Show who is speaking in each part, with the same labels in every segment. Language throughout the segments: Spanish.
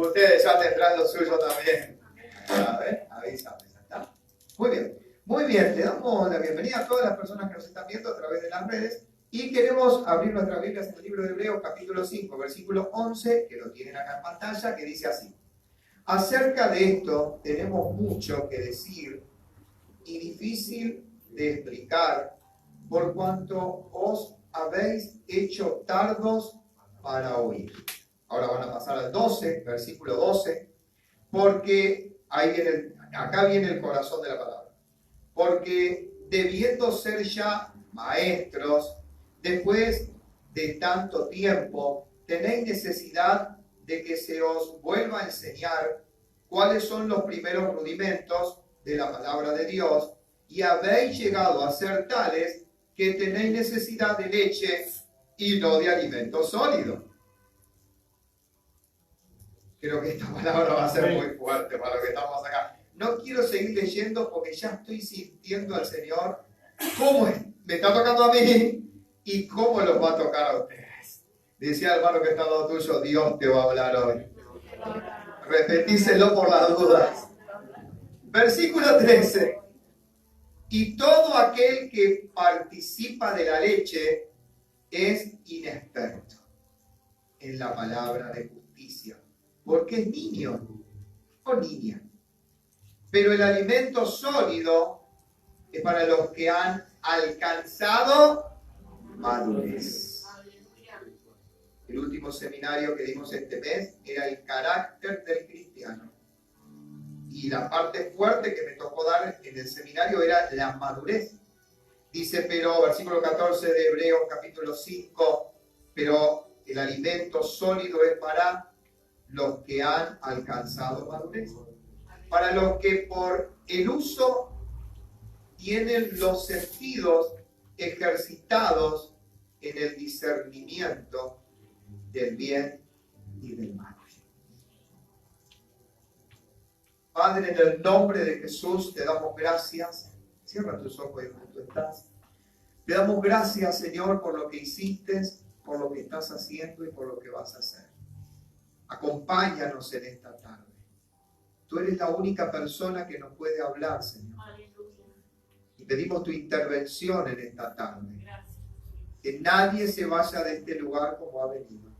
Speaker 1: Ustedes ya tendrán lo suyo también. A ver, avísame, ¿ya está? Muy bien. Muy bien, le damos la bienvenida a todas las personas que nos están viendo a través de las redes y queremos abrir nuestras Biblias en el libro de Hebreos, capítulo 5, versículo 11, que lo tienen acá en pantalla, que dice así. Acerca de esto tenemos mucho que decir y difícil de explicar, por cuanto os habéis hecho tardos para oír. Ahora van a pasar al 12, versículo 12, porque acá viene el corazón de la palabra. Porque debiendo ser ya maestros, después de tanto tiempo, tenéis necesidad de que se os vuelva a enseñar cuáles son los primeros rudimentos de la palabra de Dios, y habéis llegado a ser tales que tenéis necesidad de leche y no de alimento sólido. Creo que esta palabra va a ser muy fuerte para lo que estamos acá. No quiero seguir leyendo porque ya estoy sintiendo al Señor cómo me está tocando a mí y cómo los va a tocar a ustedes. Decía el hermano que está al lado tuyo, Dios te va a hablar hoy. Repetíselo por las dudas. Versículo 13. Y todo aquel que participa de la leche es inexperto en la palabra de justicia, porque es niño o niña. Pero el alimento sólido es para los que han alcanzado madurez. El último seminario que dimos este mes era el carácter del cristiano. Y la parte fuerte que me tocó dar en el seminario era la madurez. Dice, pero, versículo 14 de Hebreos, capítulo 5, pero el alimento sólido es para los que han alcanzado madurez. Para los que por el uso tienen los sentidos ejercitados en el discernimiento del bien y del mal. Padre, en el nombre de Jesús te damos gracias. Cierra tus ojos y donde tú estás. Te damos gracias, Señor, por lo que hiciste, por lo que estás haciendo y por lo que vas a hacer. Acompáñanos en esta tarde. Tú eres la única persona que nos puede hablar, Señor. Y pedimos tu intervención en esta tarde. Que nadie se vaya de este lugar como ha venido.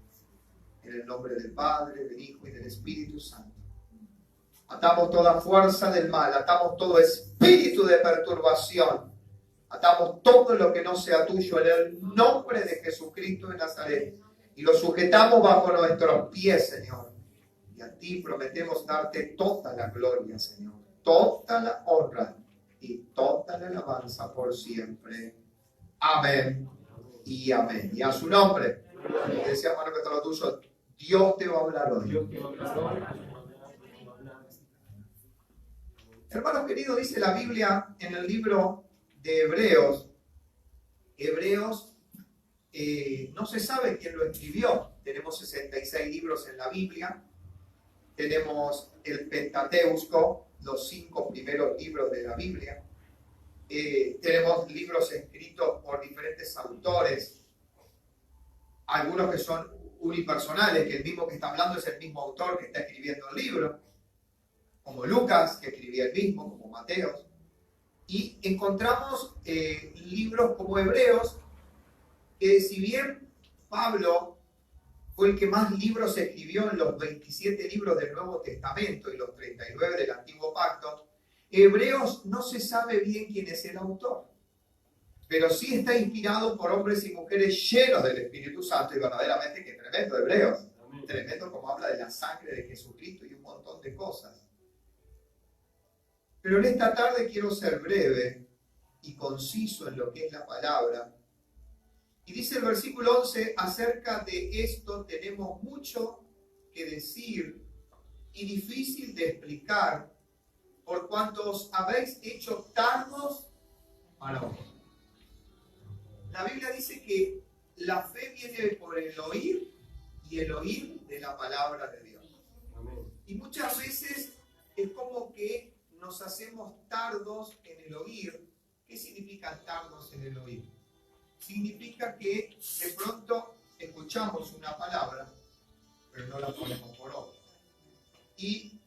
Speaker 1: En el nombre del Padre, del Hijo y del Espíritu Santo. Atamos toda fuerza del mal, atamos todo espíritu de perturbación, atamos todo lo que no sea tuyo en el nombre de Jesucristo de Nazaret. Y lo sujetamos bajo nuestros pies, Señor. Y a ti prometemos darte toda la gloria, Señor, toda la honra y toda la alabanza por siempre. Amén y amén. Y a su nombre, decía hermano que está lo tuyo, Dios te va a hablar hoy. Hermanos queridos, dice la Biblia en el libro de Hebreos, no se sabe quién lo escribió. Tenemos 66 libros en la Biblia. Tenemos el Pentateuco, los 5 primeros libros de la Biblia. Tenemos libros escritos por diferentes autores, algunos que son unipersonales, que el mismo que está hablando es el mismo autor que está escribiendo el libro, como Lucas, que escribía el mismo, como Mateo. Y encontramos libros como Hebreos, que si bien Pablo fue el que más libros escribió en los 27 libros del Nuevo Testamento y los 39 del Antiguo Pacto, Hebreos no se sabe bien quién es el autor, pero sí está inspirado por hombres y mujeres llenos del Espíritu Santo, y verdaderamente que tremendo Hebreos, tremendo como habla de la sangre de Jesucristo y un montón de cosas. Pero en esta tarde quiero ser breve y conciso en lo que es la palabra. Y dice el versículo 11, acerca de esto tenemos mucho que decir y difícil de explicar, por cuanto os habéis hecho tardos para oír. La Biblia dice que la fe viene por el oír y el oír de la palabra de Dios. Y muchas veces es como que nos hacemos tardos en el oír. ¿Qué significa tardos en el oír? Significa que de pronto escuchamos una palabra, pero no la ponemos por obra. Y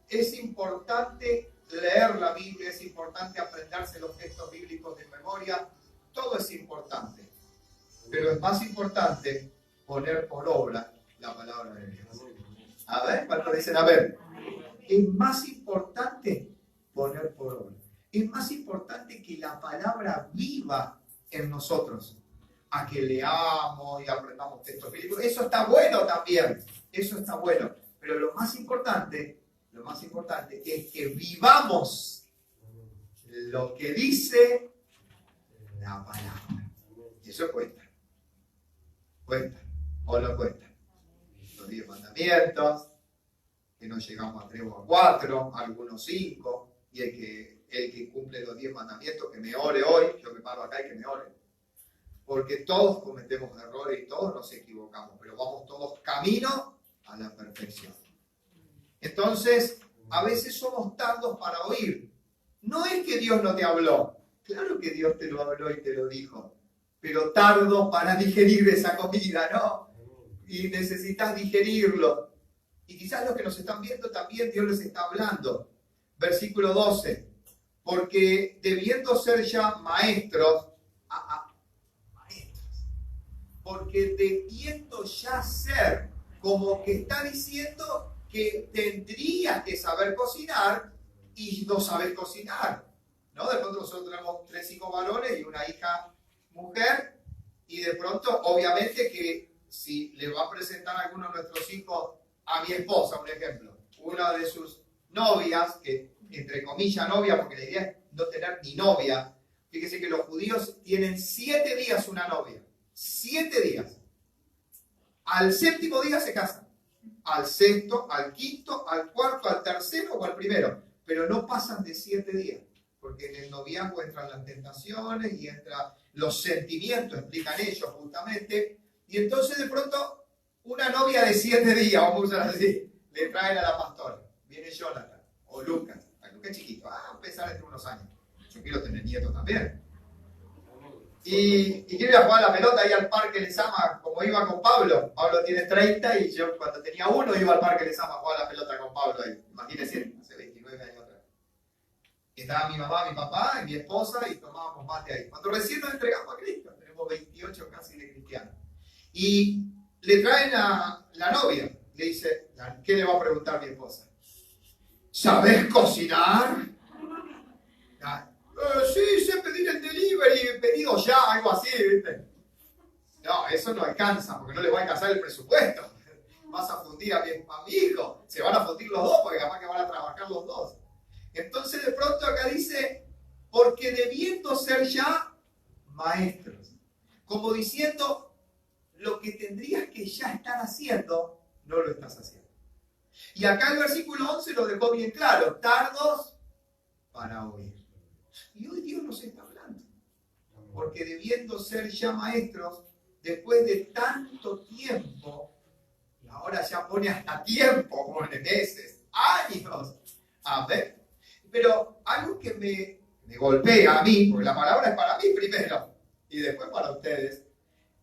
Speaker 1: es importante leer la Biblia, es importante aprenderse los textos bíblicos de memoria, todo es importante. Pero es más importante poner por obra la palabra de Dios. A ver, ¿cuántos dicen a ver? Es más importante poner por obra. Es más importante que la palabra viva en nosotros, a que leamos y aprendamos textos bíblicos. Eso está bueno también, eso está bueno. Pero lo más importante es que vivamos lo que dice la palabra. Y eso cuesta. Cuesta, o no cuesta. Los 10 mandamientos, que no llegamos a 3 o a 4, algunos 5, y el que cumple los 10 mandamientos, que me ore hoy, yo me paro acá y que me ore. Porque todos cometemos errores y todos nos equivocamos, pero vamos todos camino a la perfección. Entonces, a veces somos tardos para oír. No es que Dios no te habló, claro que Dios te lo habló y te lo dijo, pero tardo para digerir esa comida, ¿no? Y necesitas digerirlo. Y quizás los que nos están viendo también Dios les está hablando. Versículo 12. Porque debiendo ser ya maestros, porque debiendo ya ser, como que está diciendo que tendrías que saber cocinar y no saber cocinar, ¿no? De pronto nosotros tenemos 3 hijos varones y una hija mujer, y de pronto, obviamente que si le va a presentar a alguno de nuestros hijos a mi esposa, un ejemplo, una de sus novias, que entre comillas novia, porque la idea es no tener ni novia. Fíjese que los judíos tienen 7 días una novia, 7 días. Al 7º día se casan, al 6º, al 5º, al 4º, al 3º o al 1º, pero no pasan de 7 días, porque en el noviazgo entran las tentaciones y entran los sentimientos, explican ellos justamente, y entonces de pronto una novia de 7 días, vamos a usar así, le traen a la pastora, viene Jonathan o Lucas, Lucas es chiquito, va a empezar entre unos años, yo quiero tener nietos también. Y quiero ir a jugar a la pelota ahí al Parque Lezama, como iba con Pablo. Pablo tiene 30 y yo cuando tenía 1 iba al Parque Lezama a jugar a la pelota con Pablo ahí. Imagínense, hace 29 años atrás. Y estaba mi mamá, mi papá y mi esposa y tomábamos mate ahí. Cuando recién nos entregamos a Cristo, tenemos 28 casi de cristianos. Y le traen a la novia, le dice, ¿qué le va a preguntar mi esposa? ¿Sabés cocinar? Sí, sé pedir el delivery, pedido ya, algo así, ¿viste? No, eso no alcanza, porque no le va a alcanzar el presupuesto. Vas a fundir a mi hijo, se van a fundir los dos, porque capaz que van a trabajar los dos. Entonces de pronto acá dice, porque debiendo ser ya maestros, como diciendo, lo que tendrías que ya estar haciendo, no lo estás haciendo. Y acá el versículo 11 lo dejó bien claro, tardos para oír. Y hoy Dios nos está hablando, porque debiendo ser ya maestros, después de tanto tiempo, y ahora ya pone hasta tiempo, pone meses, años, a ver, pero algo que me golpea a mí, porque la palabra es para mí primero, y después para ustedes,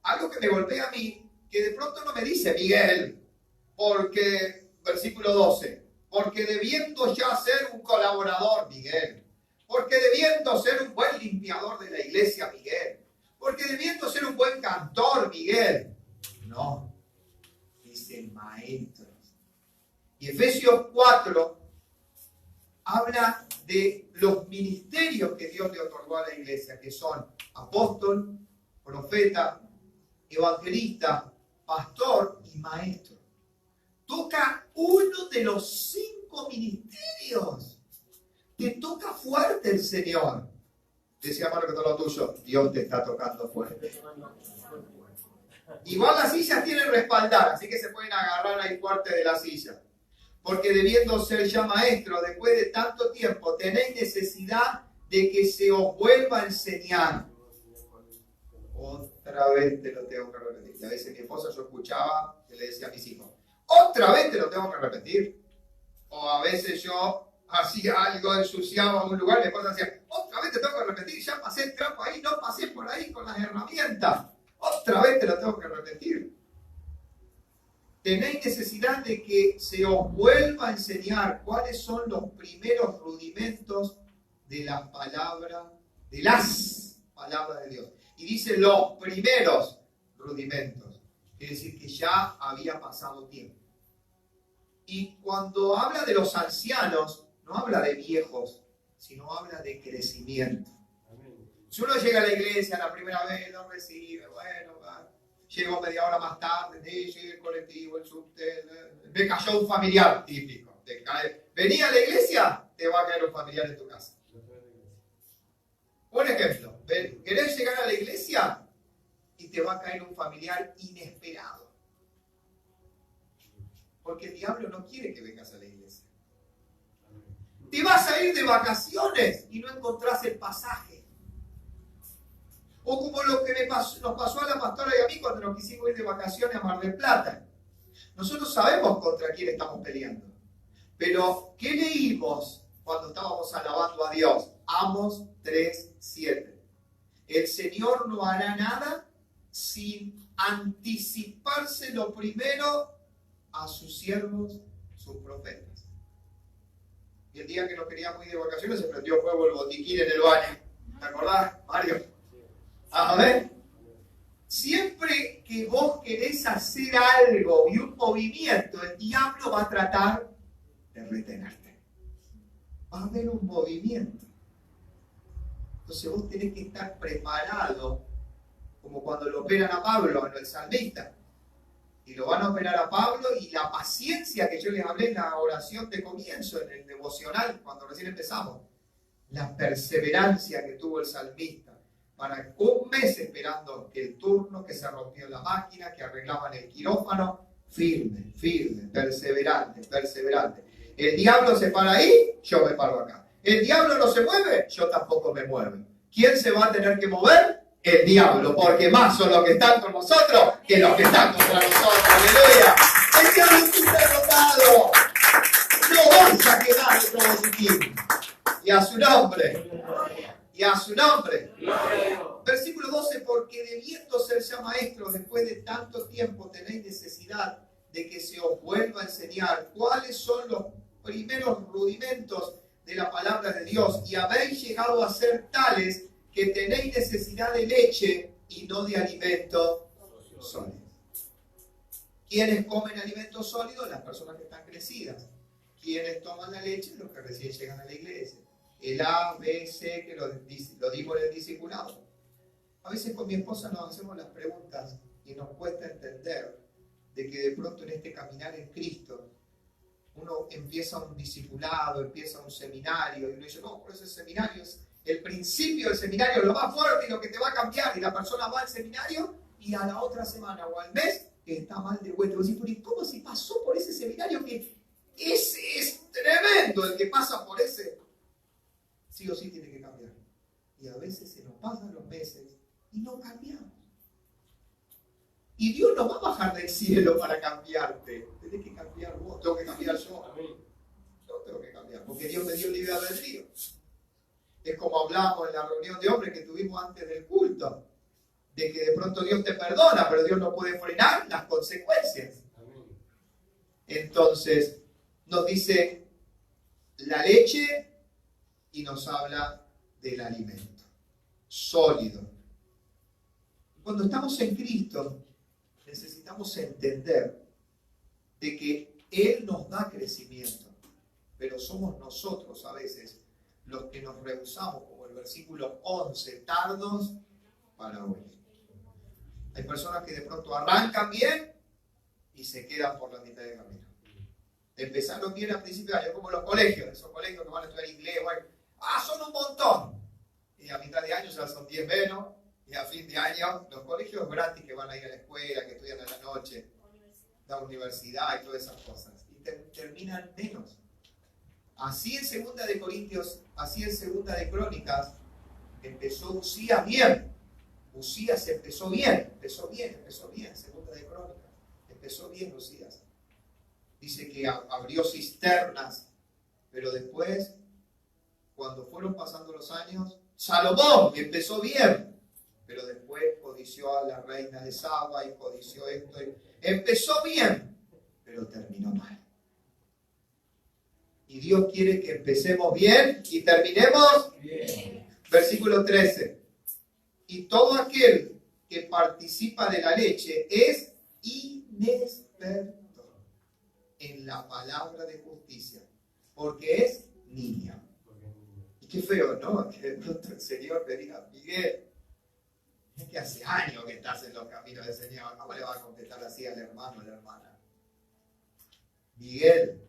Speaker 1: algo que me golpea a mí, que de pronto no me dice Miguel, porque, versículo 12, porque debiendo ya ser un colaborador, Miguel, porque debiendo ser un buen limpiador de la iglesia, Miguel, porque debiendo ser un buen cantor, Miguel, no, dice maestros. Y Efesios 4 habla de los ministerios que Dios le otorgó a la iglesia, que son apóstol, profeta, evangelista, pastor y maestro. Toca uno de los 5 ministerios. Te toca fuerte el Señor. Decía Marco, todo lo tuyo, Dios te está tocando fuerte. Igual las sillas tienen respaldar, así que se pueden agarrar ahí fuerte de la silla. Porque debiendo ser ya maestros, después de tanto tiempo, tenéis necesidad de que se os vuelva a enseñar. Otra vez te lo tengo que repetir. Y a veces mi esposa, yo escuchaba que le decía a mis hijos, otra vez te lo tengo que repetir. O a veces yo hacía algo, ensuciaba un lugar, mi esposa decía, otra vez te tengo que repetir, ya pasé el trapo ahí, no pasé por ahí con las herramientas. Otra vez te lo tengo que repetir. tenéis necesidad de que se os vuelva a enseñar cuáles son los primeros rudimentos de la palabra, de las palabras de Dios. Y dice los primeros rudimentos. Quiere decir que ya había pasado tiempo. Y cuando habla de los ancianos, no habla de viejos, sino habla de crecimiento. Si uno llega a la iglesia la primera vez, no recibe, bueno, llego media hora más tarde, llegué el colectivo, el subte, me cayó un familiar típico. Venía a la iglesia, te va a caer un familiar en tu casa. Un ejemplo, querés llegar a la iglesia y te va a caer un familiar inesperado. Porque el diablo no quiere que vengas a la iglesia. Te vas a ir de vacaciones y no encontrás el pasaje. O como lo que nos pasó a la pastora y a mí cuando nos quisimos ir de vacaciones a Mar del Plata. Nosotros sabemos contra quién estamos peleando. Pero, ¿qué leímos cuando estábamos alabando a Dios? Amos 3:7. El Señor no hará nada sin anticiparse lo primero a sus siervos, sus profetas. Y el día que nos queríamos ir de vacaciones se prendió fuego el botiquín en el baño. ¿Te acordás, Mario? A ver, siempre que vos querés hacer algo y un movimiento, el diablo va a tratar de retenerte. Va a haber un movimiento. Entonces vos tenés que estar preparado, como cuando lo operan a Pablo, el salmista. Y lo van a operar a Pablo, y la paciencia que yo les hablé en la oración de comienzo, en el devocional, cuando recién empezamos. La perseverancia que tuvo el salmista. Para un mes esperando que el turno, que se rompió la máquina, que arreglaban el quirófano, firme, perseverante. El diablo se para ahí, yo me paro acá. El diablo no se mueve, yo tampoco me muevo. ¿Quién se va a tener que mover? El diablo, porque más son los que están con nosotros que los que están contra nosotros. ¡Aleluya! El diablo está derrotado. No vas a quedar en todo su tiempo. Y a su nombre. Y a su nombre. Versículo 12, porque debiendo ser ya maestros después de tanto tiempo tenéis necesidad de que se os vuelva a enseñar cuáles son los primeros rudimentos de la palabra de Dios, y habéis llegado a ser tales que tenéis necesidad de leche y no de alimento sólido. ¿Quiénes comen alimento sólido? Las personas que están crecidas. ¿Quiénes toman la leche? Los que recién llegan a la iglesia. El A, B, C, que lo digo en el discipulado. A veces con mi esposa nos hacemos las preguntas y nos cuesta entender de que de pronto en este caminar en Cristo uno empieza un discipulado, empieza un seminario, y uno dice, no, por ese seminario es el principio del seminario, lo más fuerte y lo que te va a cambiar, y la persona va al seminario y a la otra semana o al mes está mal de vuelta. Y vos decís, ¿cómo si pasó por ese seminario que ese es tremendo, el que pasa por ese? Sí o sí tiene que cambiar. Y a veces se nos pasan los meses y no cambiamos. Y Dios no va a bajar del cielo para cambiarte. Tenés que cambiar vos, tengo que cambiar yo. Yo tengo que cambiar, porque Dios me dio libre albedrío. Es como hablamos en la reunión de hombres que tuvimos antes del culto, de que de pronto Dios te perdona, pero Dios no puede frenar las consecuencias. Entonces, nos dice la leche y nos habla del alimento sólido. Cuando estamos en Cristo, necesitamos entender de que Él nos da crecimiento, pero somos nosotros a veces los que nos rehusamos, como el versículo 11, tardos para oír. Hay personas que de pronto arrancan bien y se quedan por la mitad de camino. Empezaron bien al principio de año, como los colegios, esos colegios que van a estudiar inglés, bueno, son un montón. Y a mitad de año ya son 10 menos, y a fin de año, los colegios gratis que van a ir a la escuela, que estudian a la noche, la universidad y todas esas cosas, y terminan menos. Así en Segunda de Corintios, así en Segunda de Crónicas, empezó Usías bien. Usías empezó bien, Segunda de Crónicas. Empezó bien Usías. Dice que abrió cisternas, pero después, cuando fueron pasando los años, Salomón empezó bien, pero después codició a la reina de Saba y codició esto. Empezó bien, pero terminó mal. Y Dios quiere que empecemos bien y terminemos bien. Versículo 13. Y todo aquel que participa de la leche es inexperto en la palabra de justicia, porque es niña. Y qué feo, ¿no? Que de pronto el Señor le diga, Miguel, es que hace años que estás en los caminos del Señor. ¿Cómo le va a contestar así al hermano o a la hermana? Miguel,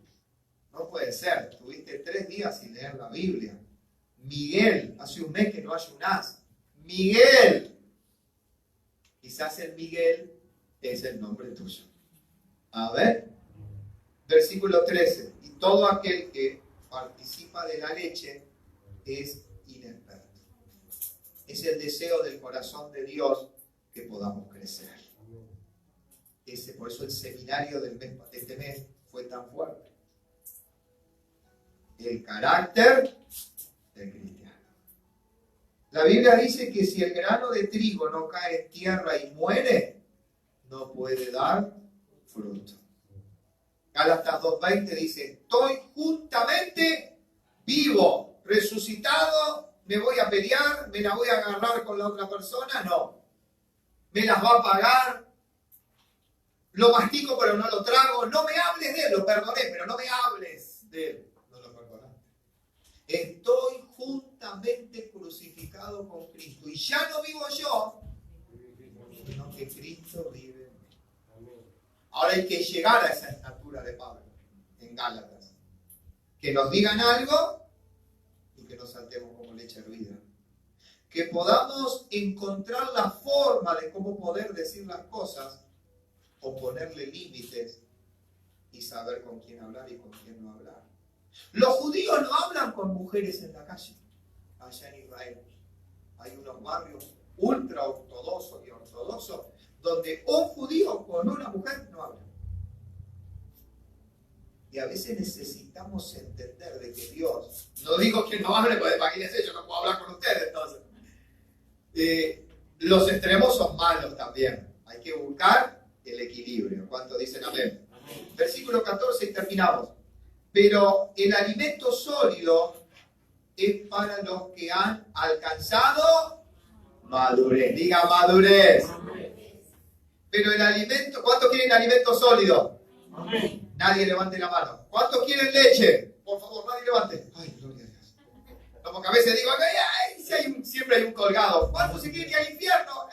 Speaker 1: no puede ser. Tuviste 3 días sin leer la Biblia. Miguel, hace un mes que no ayunás. Miguel. Quizás el Miguel es el nombre tuyo. A ver. Versículo 13. Y todo aquel que participa de la leche es inexperto. Es el deseo del corazón de Dios que podamos crecer. Por eso el seminario de este mes fue tan fuerte. El carácter del cristiano. La Biblia dice que si el grano de trigo no cae en tierra y muere, no puede dar fruto. Gálatas 2:20 dice, estoy juntamente vivo, resucitado. ¿Me voy a pelear? ¿Me la voy a agarrar con la otra persona? No. ¿Me las va a pagar? ¿Lo mastico pero no lo trago? No me hables de él, lo perdoné, pero no me hables de él. No lo perdonaste. Estoy juntamente crucificado con Cristo. Y ya no vivo yo, sino que Cristo vive en mí. Ahora hay que llegar a esa estatura de Pablo en Gálatas. Que nos digan algo y que nos saltemos como leche hervida. Que podamos encontrar la forma de cómo poder decir las cosas o ponerle límites y saber con quién hablar y con quién no hablar. Los judíos no hablan con mujeres en la calle. Allá en Israel hay unos barrios ultra ortodoxos y ortodoxos donde un judío con una mujer no habla. Y a veces necesitamos entender de que Dios, no digo que no hable, pues imagínense, yo no puedo hablar con ustedes, entonces. Los extremos son malos también. Hay que buscar el equilibrio. ¿Cuántos dicen amén? Amén. Versículo 14 y terminamos. Pero el alimento sólido es para los que han alcanzado madurez. Diga madurez. Amén. Pero el alimento, ¿cuántos quieren alimento sólido? Amén. Nadie levante la mano. ¿Cuántos quieren leche? Por favor, nadie levante. Ay, gloria a Dios. Como que a veces digo, ay, si siempre hay un colgado. ¿Cuántos se quieren ir al infierno?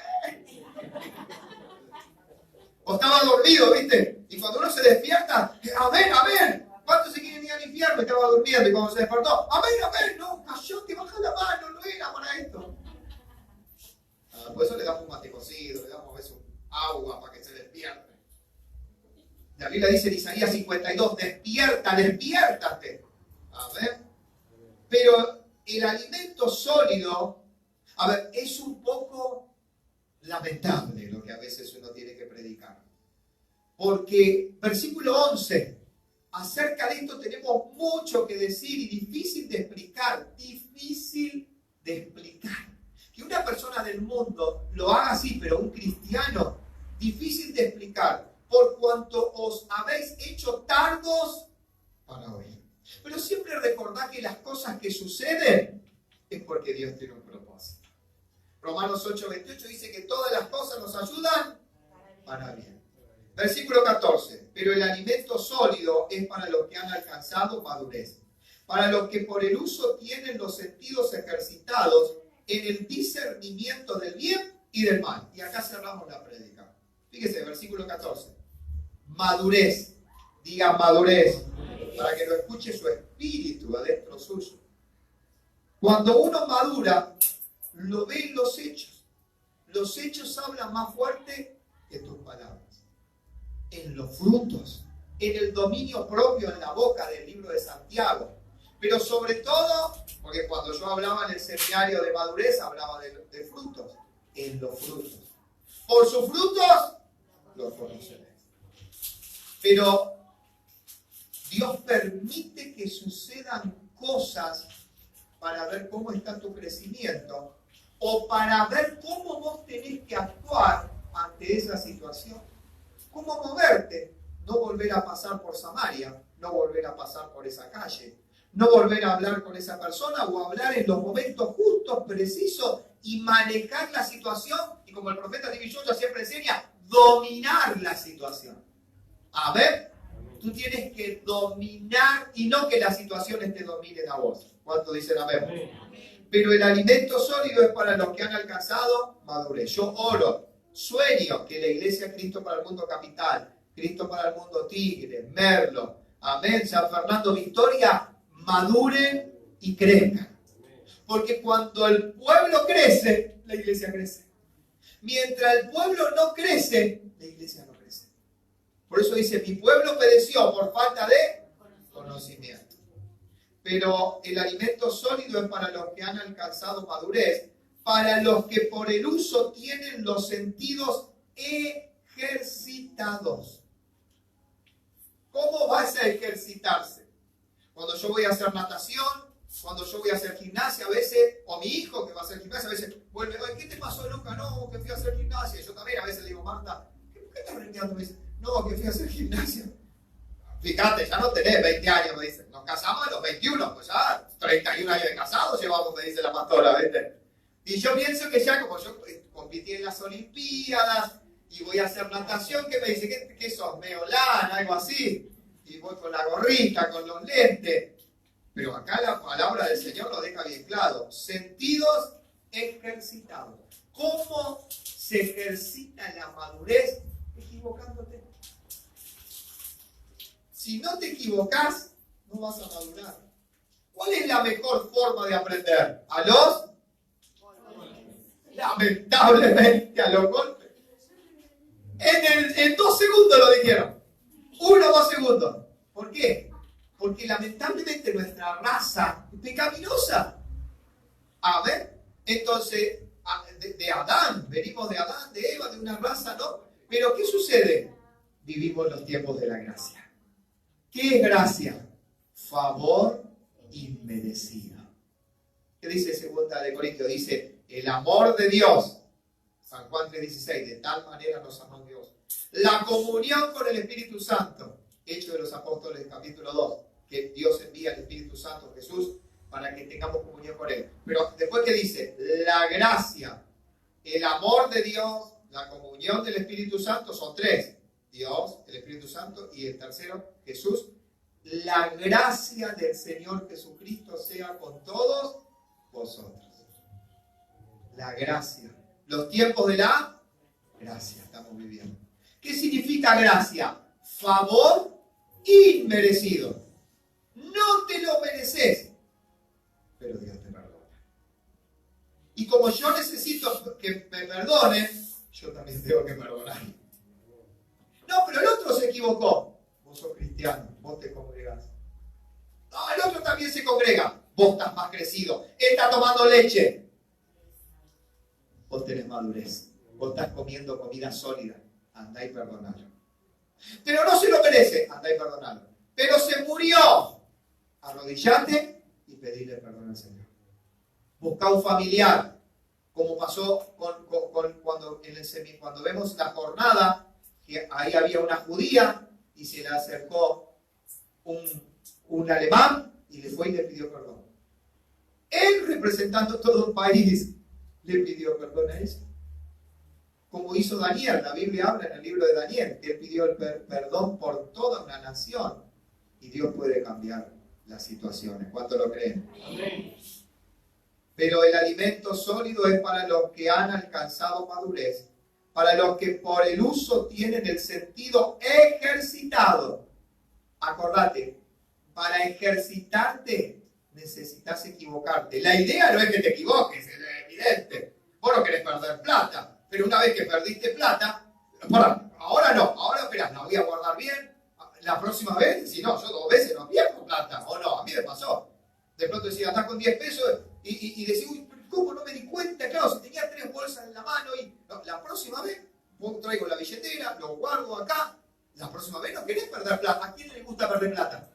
Speaker 1: O estaba dormido, ¿viste? Y cuando uno se despierta, amén, amén. ¿Cuántos se quieren ir al infierno? Estaba durmiendo y cuando se despertó, amén, amén. No, cayó, te baja la mano, no era para esto. Por eso le damos un mate cocido, le damos a veces agua para que se despierte. La Biblia dice en Isaías 52, despierta, despiértate. Amén. Pero el alimento sólido, a ver, es un poco lamentable lo que a veces uno tiene que predicar. Porque, versículo 11, acerca de esto tenemos mucho que decir y difícil de explicar. Que una persona del mundo lo haga así, pero un cristiano, difícil de explicar, por cuanto os habéis hecho tardos para oír. Pero siempre recordad que las cosas que suceden es porque Dios tiene un propósito. Romanos 8:28 dice que todas las cosas nos ayudan para bien. Versículo 14. Pero el alimento sólido es para los que han alcanzado madurez, para los que por el uso tienen los sentidos ejercitados en el discernimiento del bien y del mal. Y acá cerramos la prédica. Fíjese, versículo 14. Madurez. Diga madurez. Para que lo escuche su espíritu adentro suyo. Cuando uno madura, lo ve en los hechos. Los hechos hablan más fuerte que tus palabras. En los frutos, en el dominio propio en la boca del libro de Santiago. Pero sobre todo, porque cuando yo hablaba en el seminario de madurez, hablaba de frutos. En los frutos. Por sus frutos, los conoceréis. Pero Dios permite que sucedan cosas para ver cómo está tu crecimiento o para ver cómo vos tenés que actuar ante esa situación. ¿Cómo moverte? no volver a pasar por Samaria, no volver a pasar por esa calle, no volver a hablar con esa persona o hablar en los momentos justos, precisos y manejar la situación. Y como el profeta David Joshua siempre enseña, dominar la situación. Amén. Tú tienes que dominar y no que las situaciones te dominen a vos. ¿Cuánto dicen amén? Pero el alimento sólido es para los que han alcanzado madurez. Yo oro, sueño que la iglesia Cristo para el Mundo Capital, Cristo para el Mundo Tigre, Merlo, amén, San Fernando Victoria, maduren y crezcan. Porque cuando el pueblo crece, la iglesia crece. Mientras el pueblo no crece, la iglesia no crece. Por eso dice, mi pueblo pereció por falta de conocimiento. Pero el alimento sólido es para los que han alcanzado madurez, para los que por el uso tienen los sentidos ejercitados. ¿Cómo vas a ejercitarse? Cuando yo voy a hacer natación, cuando yo voy a hacer gimnasia, a veces, o mi hijo que va a hacer gimnasia, a veces vuelve, ¿qué te pasó, Luca? No, que fui a hacer gimnasia. Yo también a veces le digo, Marta, ¿por qué estás renegando? Me dice, no, que fui a hacer gimnasia. Fíjate, ya no tenés 20 años, me dice. Nos casamos a los 21, pues ya 31 años de casados llevamos, me dice la pastora, ¿viste? Y yo pienso que ya, como yo competí en las Olimpiadas y voy a hacer natación, ¿qué me dice? ¿Qué sos? ¿Meolán? Algo así. Y voy con la gorrita, con los lentes. Pero acá la palabra del Señor lo deja bien claro. Sentidos ejercitados. ¿Cómo se ejercita la madurez? Equivocándote. Si no te equivocas, no vas a madurar. ¿Cuál es la mejor forma de aprender? ¿A los? Lamentablemente a los golpes. En 2 segundos lo dijeron. 1 o 2 segundos. ¿Por qué? Porque lamentablemente nuestra raza es pecaminosa. A ver, entonces, de Adán, venimos de Adán, de Eva, de una raza, ¿no? Pero ¿qué sucede? Vivimos los tiempos de la gracia. ¿Qué es gracia? Favor inmerecido. ¿Qué dice 2 de Corintios? Dice, el amor de Dios, San Juan 3:16, de tal manera nos amó Dios. La comunión con el Espíritu Santo, Hechos de los Apóstoles, capítulo 2, que Dios envía al Espíritu Santo, Jesús, para que tengamos comunión con Él. Pero después que dice, la gracia, el amor de Dios, la comunión del Espíritu Santo, son 3. Dios, el Espíritu Santo, y el tercero, Jesús. La gracia del Señor Jesucristo sea con todos vosotros. La gracia. Los tiempos de la gracia estamos viviendo. ¿Qué significa gracia? Favor inmerecido. No te lo mereces, pero Dios te perdona. Y como yo necesito que me perdone, yo también tengo que perdonar. No, pero el otro se equivocó. Vos sos cristiano, vos te congregás. No, el otro también se congrega. Vos estás más crecido. Él está tomando leche. Vos tenés madurez. Vos estás comiendo comida sólida. Andá y perdonalo. Pero no se lo merece. Andá y perdonalo. Pero se murió. Arrodillate y pedirle perdón al Señor. Busca un familiar. Como pasó cuando vemos la jornada, que ahí había una judía y se le acercó un alemán y le fue y le pidió perdón. Él, representando todo un país, le pidió perdón a ella. Como hizo Daniel, la Biblia habla en el libro de Daniel, que él pidió el perdón por toda una nación. Y Dios puede cambiar las situaciones. ¿Cuánto lo creen? Amén. Pero el alimento sólido es para los que han alcanzado madurez, para los que por el uso tienen el sentido ejercitado. Acordate, para ejercitarte necesitas equivocarte. La idea no es que te equivoques, es evidente. Vos no querés perder plata, pero una vez que perdiste plata, ahora no, ahora esperá, la voy a guardar bien. La próxima vez, si no, yo 2 veces no pierdo plata, o no, a mí me pasó. De pronto decía, andás con 10 pesos y decís, uy, ¿cómo no me di cuenta? Claro, si tenía 3 bolsas en la mano y no, la próxima vez traigo la billetera, lo guardo acá. La próxima vez no querés perder plata. ¿A quién le gusta perder plata?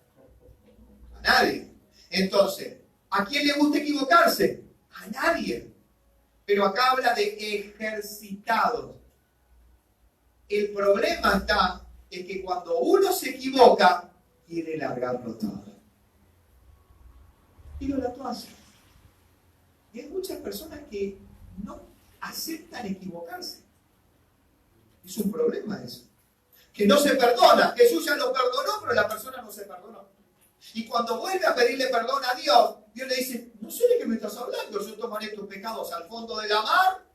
Speaker 1: A nadie. Entonces, ¿a quién le gusta equivocarse? A nadie. Pero acá habla de ejercitados. El problema está es que cuando uno se equivoca, quiere largarlo todo. Tiro la toalla. Y hay muchas personas que no aceptan equivocarse. Es un problema eso. Que no se perdona. Jesús ya lo perdonó, pero la persona no se perdonó. Y cuando vuelve a pedirle perdón a Dios, Dios le dice, no sé de qué me estás hablando, yo tomaré tus pecados al fondo de la mar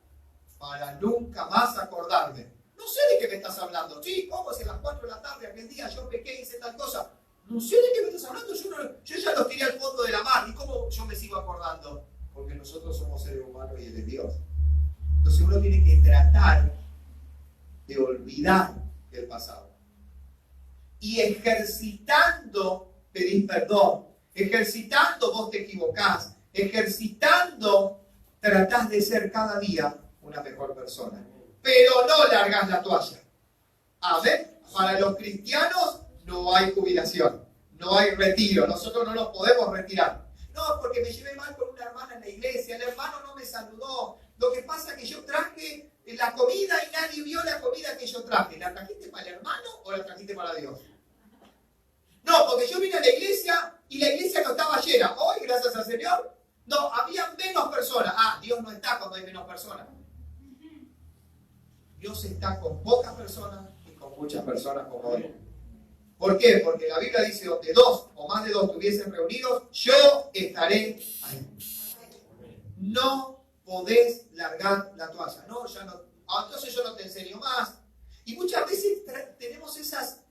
Speaker 1: para nunca más acordarme. No sé de qué me estás hablando. Sí, ¿cómo? Si a las 4 de la tarde aquel día yo pequé y hice tal cosa. No sé de qué me estás hablando, yo ya los tiré al fondo de la mar. ¿Y cómo yo me sigo acordando? Porque nosotros somos seres humanos y Él es Dios. Entonces uno tiene que tratar de olvidar el pasado. Y ejercitando pedís perdón, ejercitando vos te equivocás, ejercitando tratás de ser cada día una mejor persona. Pero no largás la toalla. Amén. Para los cristianos no hay jubilación, no hay retiro, nosotros no nos podemos retirar. No, porque me llevé mal con una hermana en la iglesia, el hermano no me saludó. Lo que pasa es que yo traje la comida y nadie vio la comida que yo traje. ¿La trajiste para el hermano o la trajiste para Dios? No, porque yo vine a la iglesia y la iglesia no estaba llena. Hoy, gracias al Señor, no, había menos personas. Ah, Dios no está cuando hay menos personas. Dios está con pocas personas y con muchas personas como hoy. ¿Por qué? Porque la Biblia dice, donde dos o más de dos estuviesen reunidos, yo estaré ahí. No podés largar la toalla. No, ya no. Entonces yo no te enseño más. Y muchas veces tenemos esas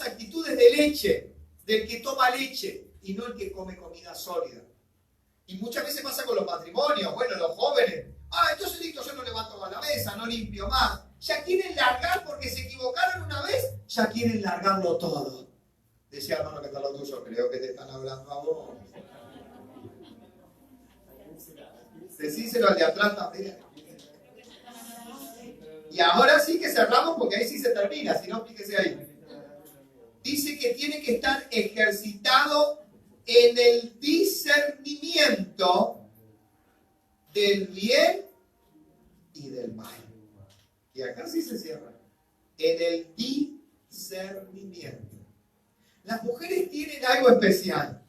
Speaker 1: actitudes de leche, del que toma leche y no el que come comida sólida. Y muchas veces pasa con los matrimonios, bueno, los jóvenes. Entonces listo, yo no levanto más la mesa, no limpio más. Ya quieren largar porque se equivocaron una vez, ya quieren largarlo todo. Decía hermano que está lo tuyo, creo que te están hablando a vos. Decíselo al de atrás también. Y ahora sí que cerramos porque ahí sí se termina, si no, fíjese ahí. Dice que tiene que estar ejercitado en el discernimiento del bien y del mal. Y acá sí se cierra. En el discernimiento. Las mujeres tienen algo especial.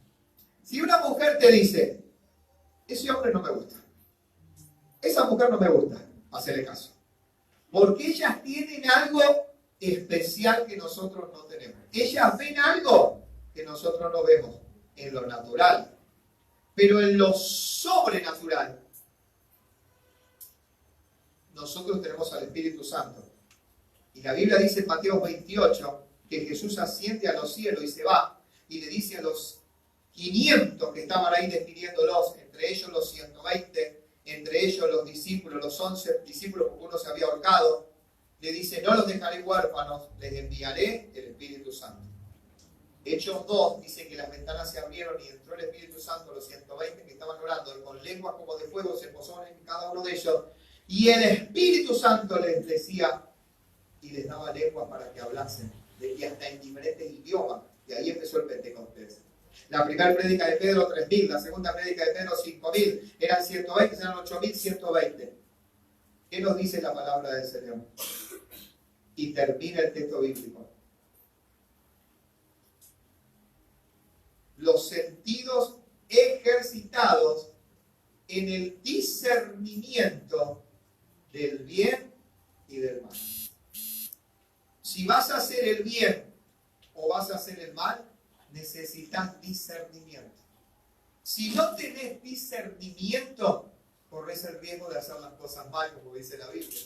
Speaker 1: Si una mujer te dice, ese hombre no me gusta, esa mujer no me gusta, hacele caso. Porque ellas tienen algo especial que nosotros no tenemos. Ellas ven algo que nosotros no vemos en lo natural. Pero en lo sobrenatural, nosotros tenemos al Espíritu Santo. Y la Biblia dice en Mateo 28 que Jesús asciende a los cielos y se va. Y le dice a los 500 que estaban ahí despidiéndolos, entre ellos los 120, entre ellos los discípulos, los 11 discípulos, porque uno se había ahorcado, le dice, no los dejaré huérfanos, les enviaré el Espíritu Santo. Hechos 2 dice que las ventanas se abrieron y entró el Espíritu Santo, los 120 que estaban orando, y con lenguas como de fuego se posó en cada uno de ellos, y el Espíritu Santo les decía y les daba lenguas para que hablasen, y hasta en diferentes idiomas, y ahí empezó el Pentecostés. La primera prédica de Pedro, 3.000, la segunda prédica de Pedro, 5.000, eran 120, eran 8.120. ¿Qué nos dice la palabra del Señor? Y termina el texto bíblico. Los sentidos ejercitados en el discernimiento del bien y del mal. Si vas a hacer el bien o vas a hacer el mal, necesitas discernimiento. Si no tenés discernimiento, corres el riesgo de hacer las cosas mal, como dice la Biblia.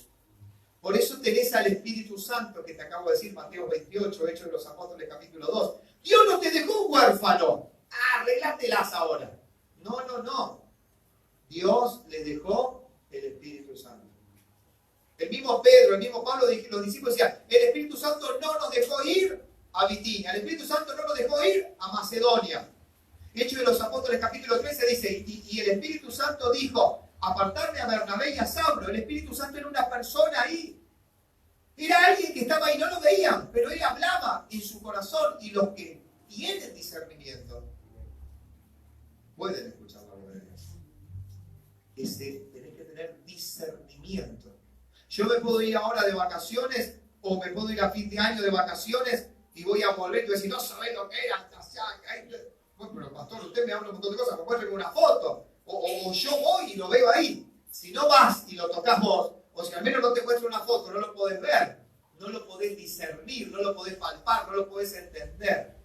Speaker 1: Por eso tenés al Espíritu Santo, que te acabo de decir, Mateo 28, Hechos de los Apóstoles, capítulo 2. Dios no te dejó huérfano. Arreglátelas ahora. No. Dios les dejó el Espíritu Santo. El mismo Pedro, el mismo Pablo, los discípulos decían, el Espíritu Santo no nos dejó ir a Bitinia, el Espíritu Santo no nos dejó ir a Macedonia. Hechos de los Apóstoles, capítulo 13, dice, y el Espíritu Santo dijo, apartarme a Bernabé y a Saulo. El Espíritu Santo era una persona ahí. Era alguien que estaba ahí, no lo veían, pero él hablaba en su corazón, y los que tienen discernimiento pueden escuchar la voz de Dios. Tenés que tener discernimiento. Yo me puedo ir ahora de vacaciones o me puedo ir a fin de año de vacaciones y voy a volver y voy a decir, no sabés lo que era hasta allá. Bueno, pero pastor, usted me habla un montón de cosas, me muestra una foto, o yo voy y lo veo ahí. Si no vas y lo tocas vos, o si al menos no te muestro una foto, no lo podés ver, no lo podés discernir, no lo podés palpar, no lo podés entender.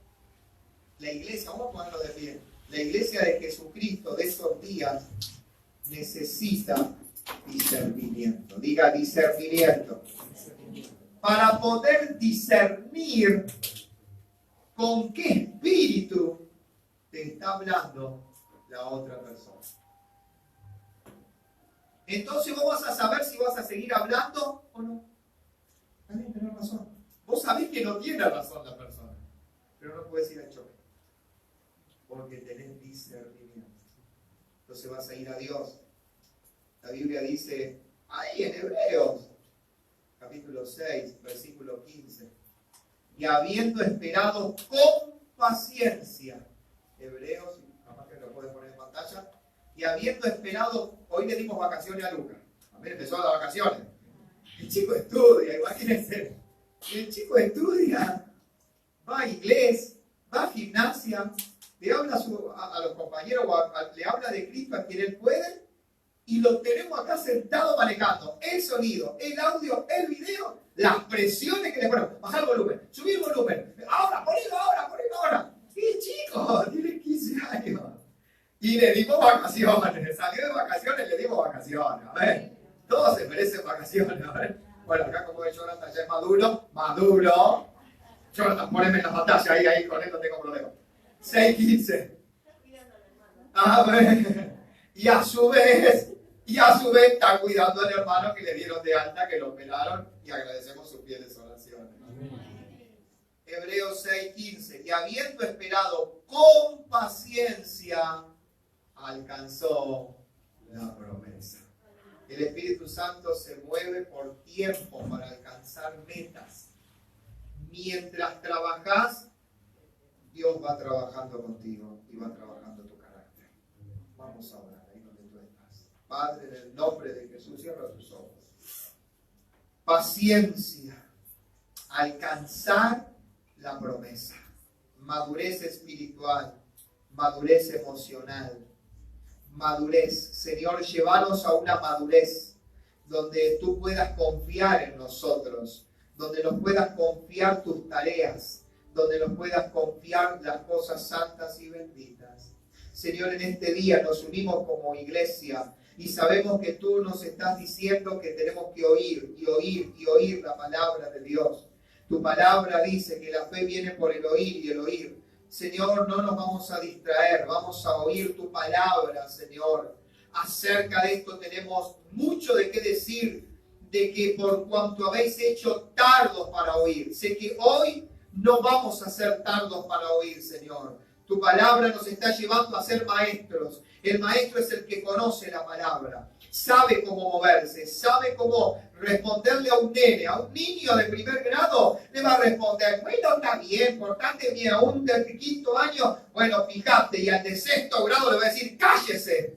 Speaker 1: La iglesia, vamos a ponerlo de pie, la iglesia de Jesucristo de esos días necesita discernimiento. Diga discernimiento. Para poder discernir con qué espíritu te está hablando la otra persona. Entonces vos vas a saber si vas a seguir hablando o no. También tenés razón. Vos sabés que no tiene razón la persona, pero no puedes ir al choque, porque tenés discernimiento. Entonces vas a ir a Dios. La Biblia dice, ahí en Hebreos, capítulo 6, versículo 15, y habiendo esperado con paciencia, Hebreos, capaz que lo pueden poner en pantalla, y habiendo esperado, hoy le dimos vacaciones a Lucas, también empezó las vacaciones, el chico estudia, imagínense, el chico estudia, va a inglés, va a gimnasia, le habla a los compañeros, le habla de Cristo a quien él puede, y lo tenemos acá sentado manejando el sonido, el audio, el video, las presiones que le ponen. Bajar el volumen, subir el volumen, ahora, ponelo ahora. Y chico, tiene 15 años. Y le dimos vacaciones, salió de vacaciones, le dimos vacaciones. A ver, todos se merecen vacaciones. A ver. Bueno, acá como el Jonathan ya es maduro. Jonathan, poneme en la pantalla, ahí, conéctate como lo dejo. 6:15. A ver. Y a su vez está cuidando al hermano que le dieron de alta, que lo operaron, y agradecemos sus fieles oraciones. Hebreos 6:15. Y habiendo esperado con paciencia, alcanzó la promesa. El Espíritu Santo se mueve por tiempo para alcanzar metas. Mientras trabajas, Dios va trabajando contigo y va trabajando tu carácter. Vamos a orar ahí donde tú estás. Padre, en el nombre de Jesús, cierra tus ojos. Paciencia, alcanzar la promesa. Madurez espiritual, madurez emocional, madurez. Señor, llévanos a una madurez donde tú puedas confiar en nosotros, donde nos puedas confiar tus tareas, donde nos puedas confiar las cosas santas y benditas. Señor, en este día nos unimos como iglesia y sabemos que tú nos estás diciendo que tenemos que oír la palabra de Dios. Tu palabra dice que la fe viene por el oír y el oír. Señor, no nos vamos a distraer, vamos a oír tu palabra, Señor. Acerca de esto tenemos mucho de qué decir, de que por cuanto habéis hecho tardos para oír. Sé que hoy no vamos a ser tardos para oír, Señor. Tu palabra nos está llevando a ser maestros. El maestro es el que conoce la palabra, sabe cómo moverse, sabe cómo responderle a un nene, a un niño de primer grado, le va a responder, bueno, está bien, portate bien, a un de 5º año, bueno, fíjate, y al de 6º grado le va a decir, cállese.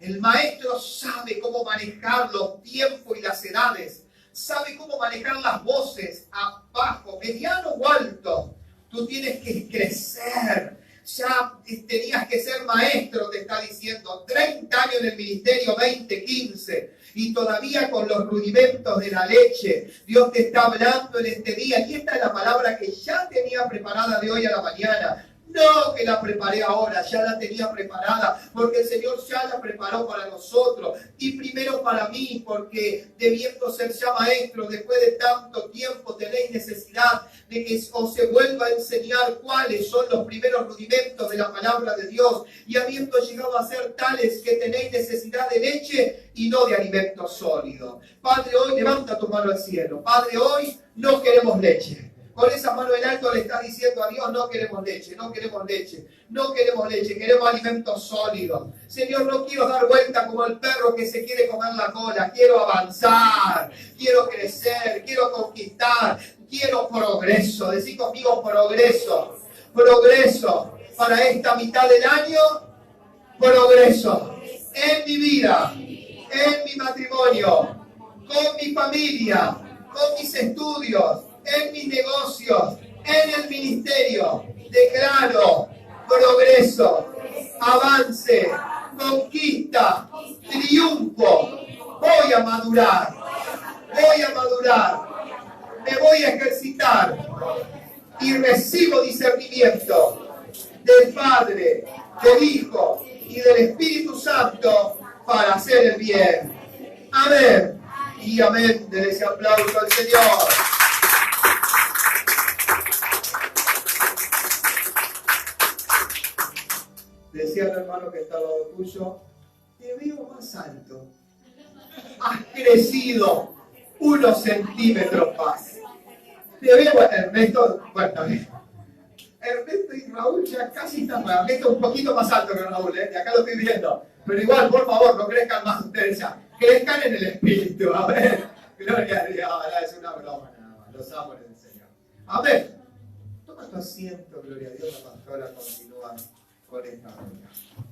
Speaker 1: El maestro sabe cómo manejar los tiempos y las edades, sabe cómo manejar las voces, a bajo, mediano o alto. Tú tienes que crecer. Ya tenías que ser maestro, te está diciendo, 30 años en el ministerio, 20, 15, y todavía con los rudimentos de la leche. Dios te está hablando en este día, y esta es la palabra que ya tenía preparada de hoy a la mañana. No que la preparé ahora, ya la tenía preparada, porque el Señor ya la preparó para nosotros, y primero para mí, porque debiendo ser ya maestro, después de tanto tiempo tenéis necesidad de que os se vuelva a enseñar cuáles son los primeros rudimentos de la palabra de Dios, y habiendo llegado a ser tales que tenéis necesidad de leche y no de alimento sólido. Padre, hoy levanta tu mano al cielo. Padre, hoy no queremos leche. Con esa mano en alto le estás diciendo a Dios, no queremos leche, no queremos leche, no queremos leche, queremos alimentos sólidos. Señor, no quiero dar vuelta como el perro que se quiere comer la cola, quiero avanzar, quiero crecer, quiero conquistar, quiero progreso. Decí conmigo progreso, progreso para esta mitad del año, progreso en mi vida, en mi matrimonio, con mi familia, con mis estudios, en mis negocios, en el ministerio. Declaro progreso, avance, conquista, triunfo. Voy a madurar, me voy a ejercitar y recibo discernimiento del Padre, del Hijo y del Espíritu Santo para hacer el bien. Amén y amén. Denle ese aplauso al Señor. Decía el hermano que está al lado tuyo, te veo más alto. Has crecido unos centímetros más. Te veo, Ernesto, bueno, Ernesto y Raúl ya casi están más. Ernesto un poquito más alto que Raúl, de acá lo estoy viendo. Pero igual, por favor, no crezcan más ustedes ya. Crezcan en el espíritu, a ver. Gloria a Dios, es una broma nada más. Los amo en el Señor. A ver, toma tu asiento, gloria a Dios, la pastora continúa con esta reunión.